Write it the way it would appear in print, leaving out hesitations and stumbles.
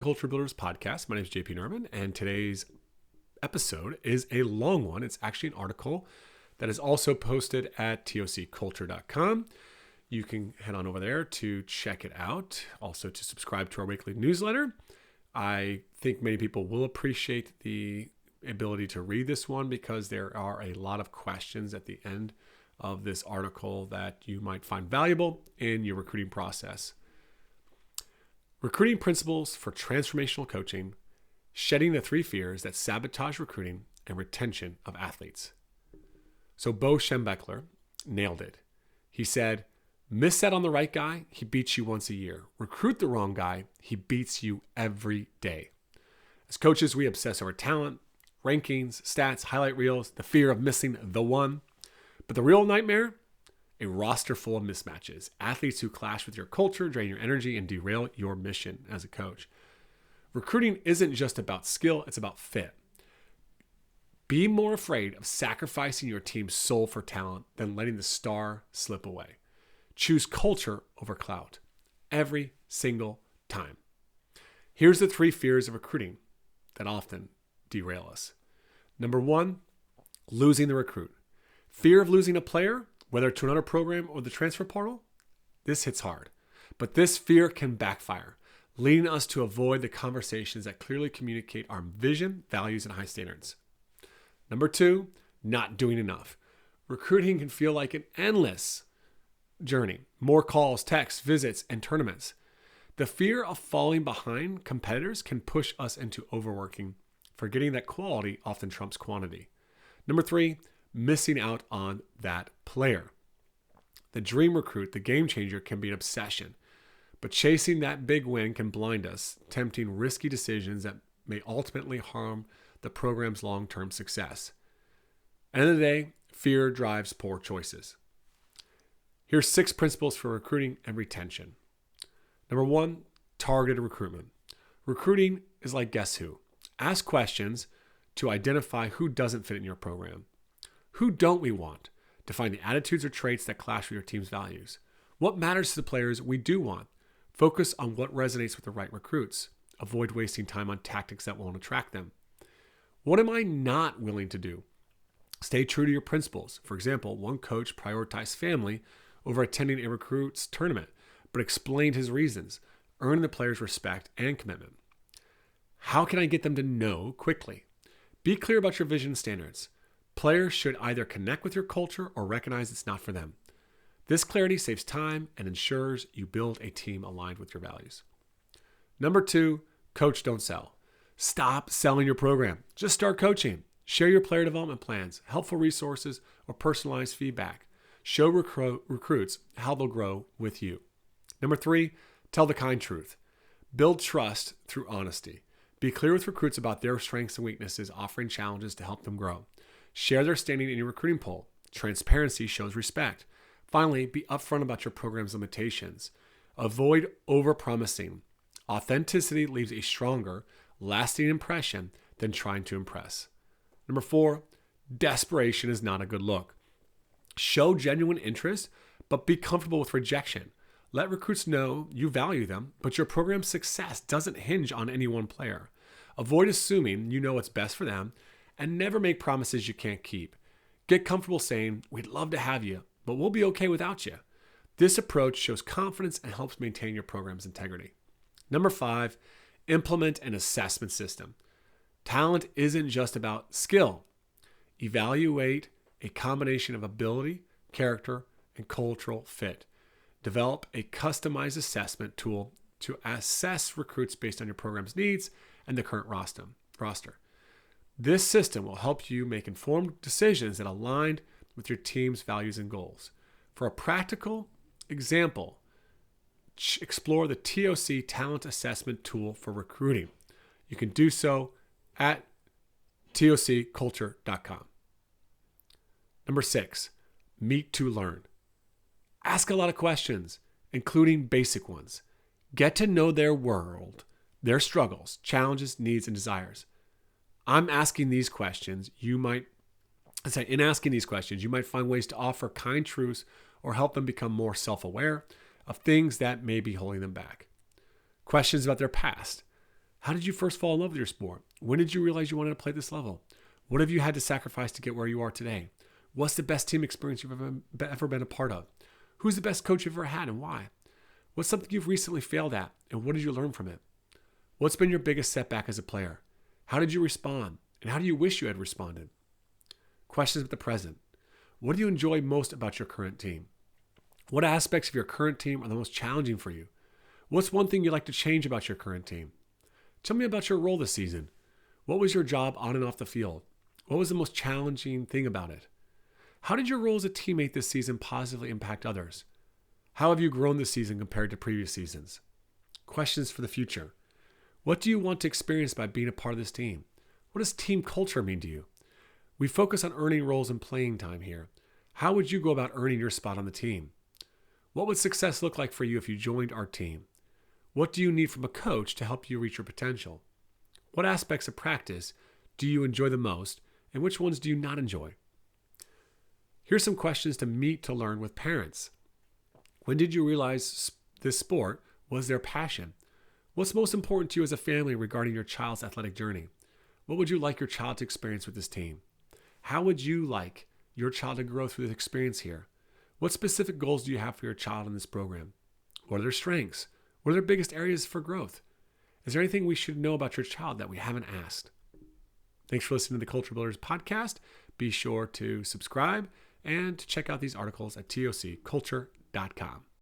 Culture Builders podcast. My name is JP Norman, and today's episode is a long one. It's actually an article that is also posted at tocculture.com. You can head on over there to check it out, also to subscribe to our weekly newsletter. I think many people will appreciate the ability to read this one because there are a lot of questions at the end of this article that you might find valuable in your recruiting process. Recruiting principles for transformational coaching, shedding the 3 fears that sabotage recruiting and retention of athletes. So Bo Schembechler nailed it. He said, miss out on the right guy, he beats you once a year. Recruit the wrong guy, he beats you every day. As coaches, we obsess over talent, rankings, stats, highlight reels, the fear of missing the one. But the real nightmare? A roster full of mismatches. Athletes who clash with your culture, drain your energy, and derail your mission as a coach. Recruiting isn't just about skill, it's about fit. Be more afraid of sacrificing your team's soul for talent than letting the star slip away. Choose culture over clout every single time. Here's the 3 fears of recruiting that often derail us. Number 1, losing the recruit. Fear of losing a player, whether to another program or the transfer portal, this hits hard. But this fear can backfire, leading us to avoid the conversations that clearly communicate our vision, values, and high standards. Number 2, not doing enough. Recruiting can feel like an endless journey. More calls, texts, visits, and tournaments. The fear of falling behind competitors can push us into overworking, forgetting that quality often trumps quantity. Number 3, missing out on that player. The dream recruit, the game changer, can be an obsession, but chasing that big win can blind us, tempting risky decisions that may ultimately harm the program's long-term success. End of the day, fear drives poor choices. Here's 6 principles for recruiting and retention. Number 1, targeted recruitment. Recruiting is like guess who. Ask questions to identify who doesn't fit in your program. Who don't we want? Define the attitudes or traits that clash with your team's values. What matters to the players we do want? Focus on what resonates with the right recruits. Avoid wasting time on tactics that won't attract them. What am I not willing to do? Stay true to your principles. For example, one coach prioritized family over attending a recruit's tournament, but explained his reasons, earning the players' respect and commitment. How can I get them to know quickly? Be clear about your vision and standards. Players should either connect with your culture or recognize it's not for them. This clarity saves time and ensures you build a team aligned with your values. Number 2, coach, don't sell. Stop selling your program. Just start coaching. Share your player development plans, helpful resources, or personalized feedback. Show recruits how they'll grow with you. Number 3, tell the kind truth. Build trust through honesty. Be clear with recruits about their strengths and weaknesses, offering challenges to help them grow. Share their standing in your recruiting poll. Transparency shows respect. Finally, be upfront about your program's limitations. Avoid overpromising. Authenticity leaves a stronger, lasting impression than trying to impress. Number 4, desperation is not a good look. Show genuine interest, but be comfortable with rejection. Let recruits know you value them, but your program's success doesn't hinge on any one player. Avoid assuming you know what's best for them, and never make promises you can't keep. Get comfortable saying, we'd love to have you, but we'll be okay without you. This approach shows confidence and helps maintain your program's integrity. Number 5, implement an assessment system. Talent isn't just about skill. Evaluate a combination of ability, character, and cultural fit. Develop a customized assessment tool to assess recruits based on your program's needs and the current roster. This system will help you make informed decisions that align with your team's values and goals. For a practical example, explore the TOC Talent Assessment Tool for recruiting. You can do so at tocculture.com. Number 6, meet to learn. Ask a lot of questions, including basic ones. Get to know their world, their struggles, challenges, needs, and desires. In asking these questions, you might find ways to offer kind truths or help them become more self-aware of things that may be holding them back. Questions about their past. How did you first fall in love with your sport? When did you realize you wanted to play this level? What have you had to sacrifice to get where you are today? What's the best team experience you've ever been a part of? Who's the best coach you've ever had and why? What's something you've recently failed at and what did you learn from it? What's been your biggest setback as a player? How did you respond? And how do you wish you had responded? Questions at the present. What do you enjoy most about your current team? What aspects of your current team are the most challenging for you? What's one thing you'd like to change about your current team? Tell me about your role this season. What was your job on and off the field? What was the most challenging thing about it? How did your role as a teammate this season positively impact others? How have you grown this season compared to previous seasons? Questions for the future. What do you want to experience by being a part of this team? What does team culture mean to you? We focus on earning roles and playing time here. How would you go about earning your spot on the team? What would success look like for you if you joined our team? What do you need from a coach to help you reach your potential? What aspects of practice do you enjoy the most, and which ones do you not enjoy? Here's some questions to meet to learn with parents. When did you realize this sport was their passion? What's most important to you as a family regarding your child's athletic journey? What would you like your child to experience with this team? How would you like your child to grow through this experience here? What specific goals do you have for your child in this program? What are their strengths? What are their biggest areas for growth? Is there anything we should know about your child that we haven't asked? Thanks for listening to the Culture Builders podcast. Be sure to subscribe and to check out these articles at tocculture.com.